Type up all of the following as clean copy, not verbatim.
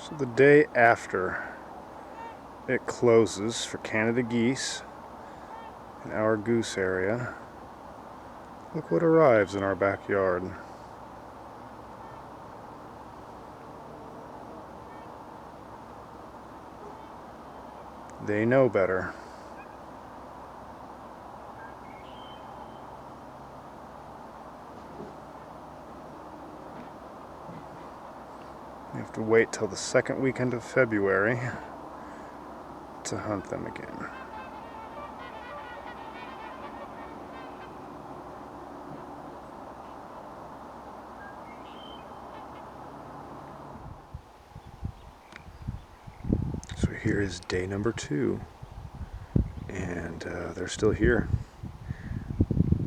So the day after it closes for Canada geese in our goose area, look what arrives in our backyard. They know better. You have to wait till the second weekend of February to hunt them again. So here is day number 2, and they're still here.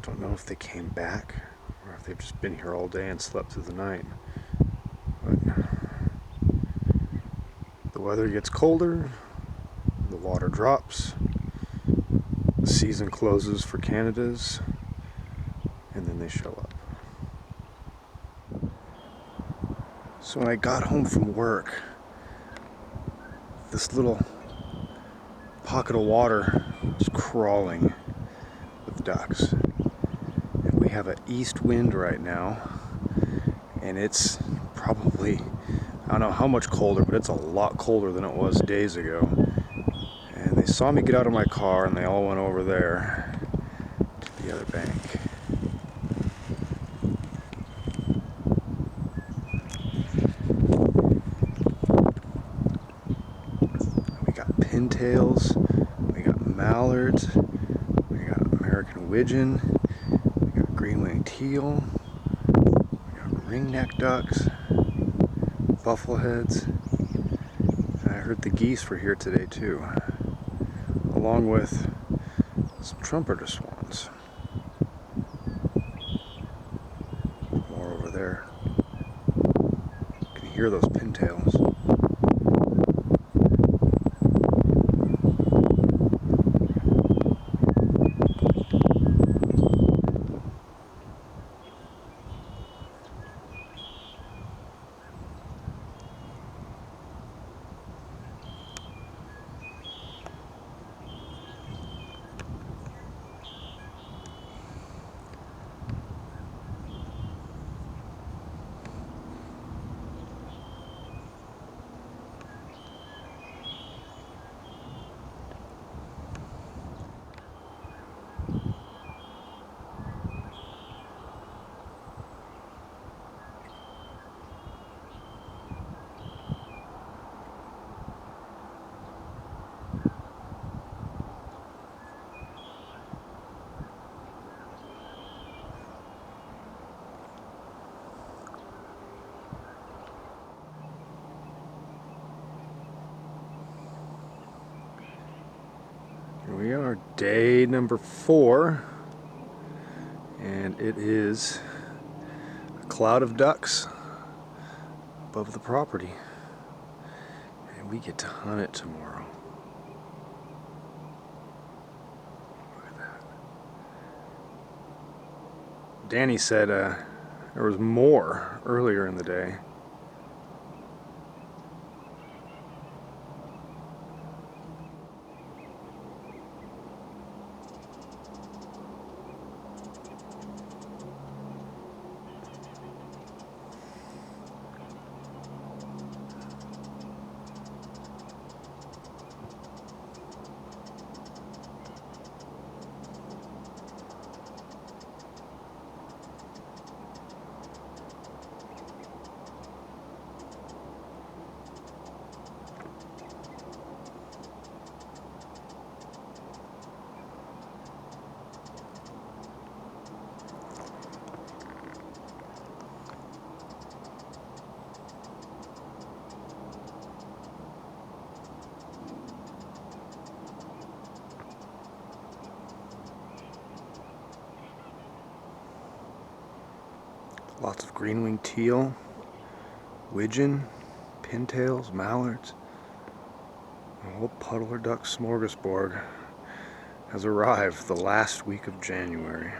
Don't know if they came back or if they've just been here all day and slept through the night. But the weather gets colder, the water drops, the season closes for Canada's, and then they show up. So when I got home from work, this little pocket of water was crawling with ducks. And we have an east wind right now, and it's probably, I don't know how much colder, but it's a lot colder than it was days ago. And they saw me get out of my car and they all went over there to the other bank. We got pintails, we got mallards, we got American widgeon, we got green-winged teal, we got ringneck ducks, buffleheads, and I heard the geese were here today too, along with some trumpeter swans. More over there. You can hear those pintails. Here we are, day number 4, and it is a cloud of ducks above the property, and we get to hunt it tomorrow. Look at that. Danny said there was more earlier in the day. Lots of green-winged teal, widgeon, pintails, mallards. A whole puddler duck smorgasbord has arrived the last week of January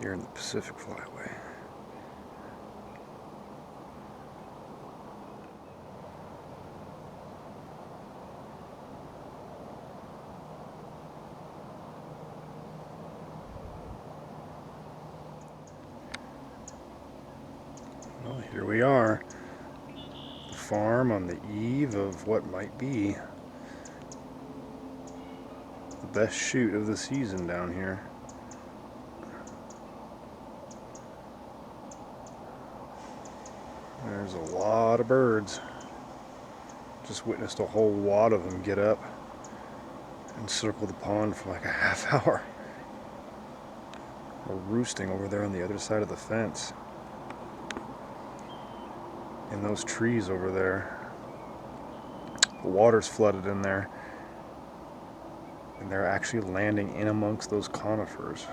here in the Pacific Flyway. Here we are, the farm on the eve of what might be the best shoot of the season down here. There's a lot of birds. Just witnessed a whole wad of them get up and circle the pond for like a half hour. They're roosting over there on the other side of the fence. In those trees over there. The water's flooded in there. And they're actually landing in amongst those conifers.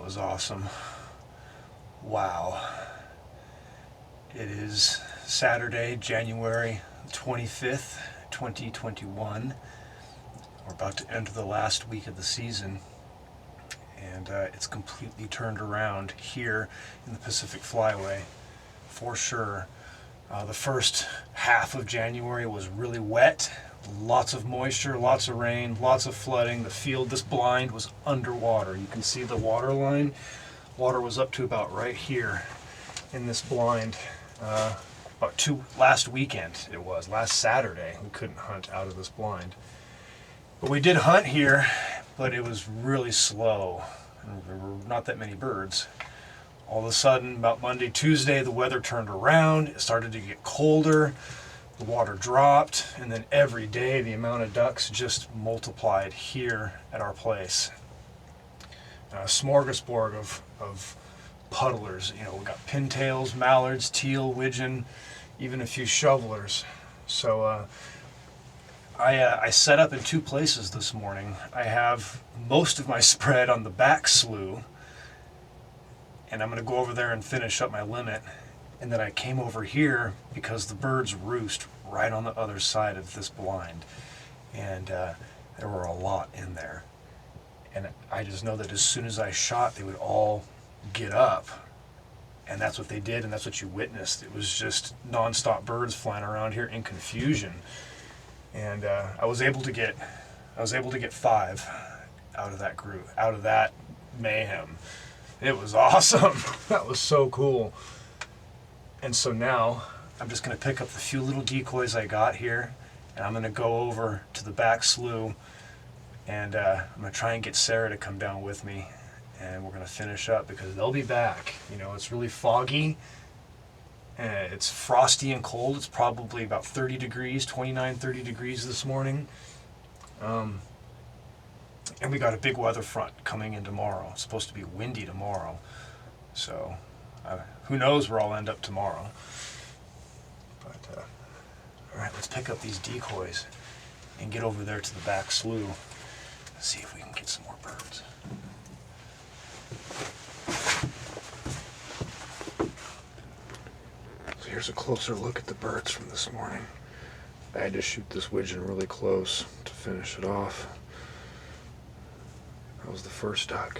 That was awesome. Wow. It is Saturday, January 25th, 2021. We're about to enter the last week of the season, and it's completely turned around here in the Pacific Flyway, for sure. The first half of January was really wet, lots of moisture, lots of rain, lots of flooding. The field, this blind, was underwater. You can see the water line. Water was up to about right here in this blind. Last weekend it was, last Saturday, we couldn't hunt out of this blind. But we did hunt here, but it was really slow, and there were not that many birds. All of a sudden, about Monday, Tuesday, the weather turned around, it started to get colder, the water dropped, and then every day the amount of ducks just multiplied here at our place. A smorgasbord of puddlers. You know, we got pintails, mallards, teal, widgeon, even a few shovelers. So I set up in two places this morning. I have most of my spread on the back slough, and I'm going to go over there and finish up my limit. And then I came over here because the birds roost right on the other side of this blind, and there were a lot in there. And I just know that as soon as I shot, they would all get up, and that's what they did, and that's what you witnessed. It was just non-stop birds flying around here in confusion, and I was able to get 5 out of that group, out of that mayhem. It was awesome. That was so cool. And so now I'm just going to pick up the few little decoys I got here, and I'm going to go over to the back slough, and I'm going to try and get Sarah to come down with me, and we're going to finish up because they'll be back. You know, it's really foggy, and it's frosty and cold. It's probably about 30 degrees, 29, 30 degrees this morning. And we got a big weather front coming in tomorrow. It's supposed to be windy tomorrow. So who knows where I'll end up tomorrow. But all right, let's pick up these decoys and get over there to the back slough. See if we can get some more birds. So here's a closer look at the birds from this morning. I had to shoot this widgeon really close to finish it off. That was the first duck.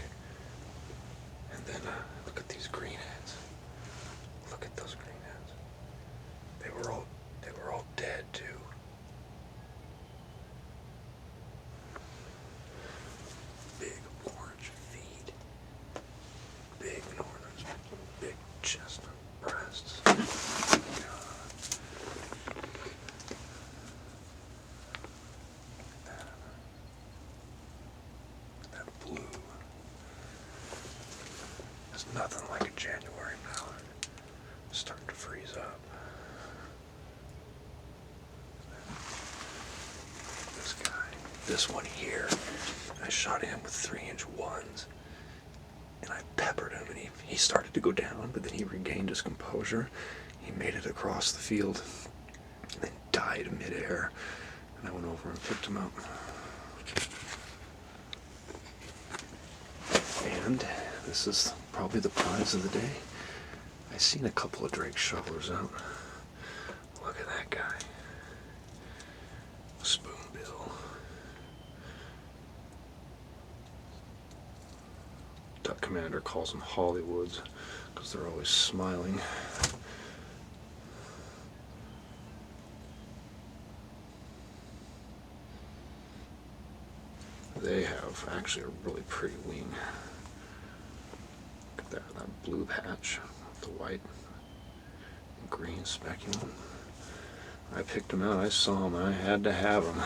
And then look at these greenheads. Look at those greenheads. They were all dead too. Big orange feet. Big northerns. Big chestnut breasts. Nothing like a January mallard. It's starting to freeze up. This guy, this one here, I shot him with 3-inch ones, and I peppered him, and he started to go down, but then he regained his composure. He made it across the field, and then died midair, and I went over and picked him up. And this is probably the prize of the day. I seen a couple of drake shovelers out. Look at that guy. Spoonbill. Duck Commander calls them Hollywoods because they're always smiling. They have actually a really pretty wing. Look at that blue patch, the white and green speculum. I picked them out, I saw them, I had to have them.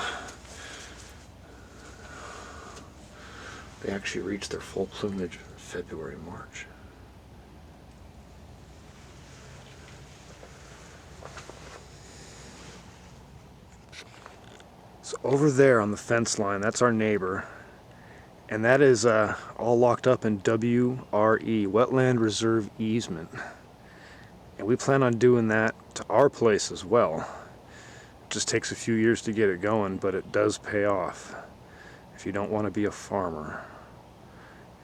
They actually reached their full plumage in February, March. So over there on the fence line, that's our neighbor. And that is all locked up in WRE, Wetland Reserve Easement. And we plan on doing that to our place as well. It just takes a few years to get it going, but it does pay off if you don't want to be a farmer.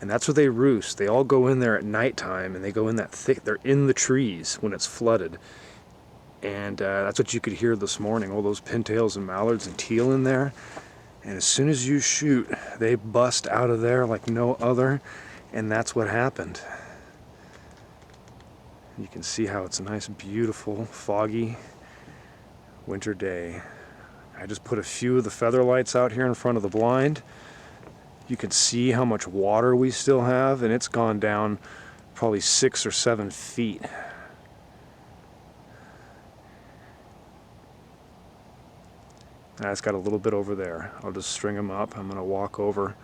And that's where they roost. They all go in there at nighttime, and they go in that thick, they're in the trees when it's flooded. And that's what you could hear this morning, all those pintails and mallards and teal in there. And as soon as you shoot, they bust out of there like no other, and that's what happened. You can see how it's a nice, beautiful, foggy winter day. I just put a few of the feather lights out here in front of the blind. You can see how much water we still have, and it's gone down probably 6 or 7 feet. I just got a little bit over there. I'll just string them up. I'm going to walk over.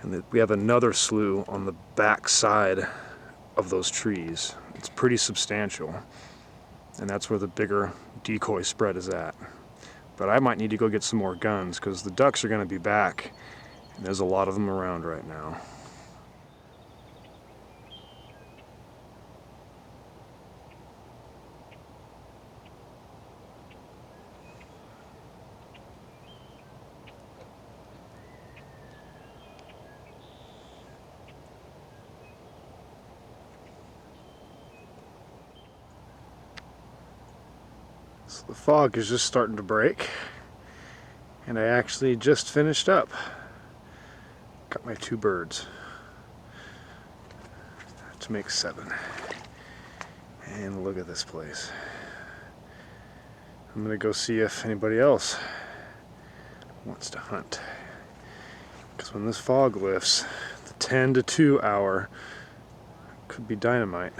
And we have another slough on the back side of those trees. It's pretty substantial. And that's where the bigger decoy spread is at. But I might need to go get some more guns because the ducks are going to be back. And there's a lot of them around right now. So the fog is just starting to break, and I actually just finished up. Got my 2 birds to make 7. And look at this place. I'm gonna go see if anybody else wants to hunt. Because when this fog lifts, the 10 to 2 hour could be dynamite.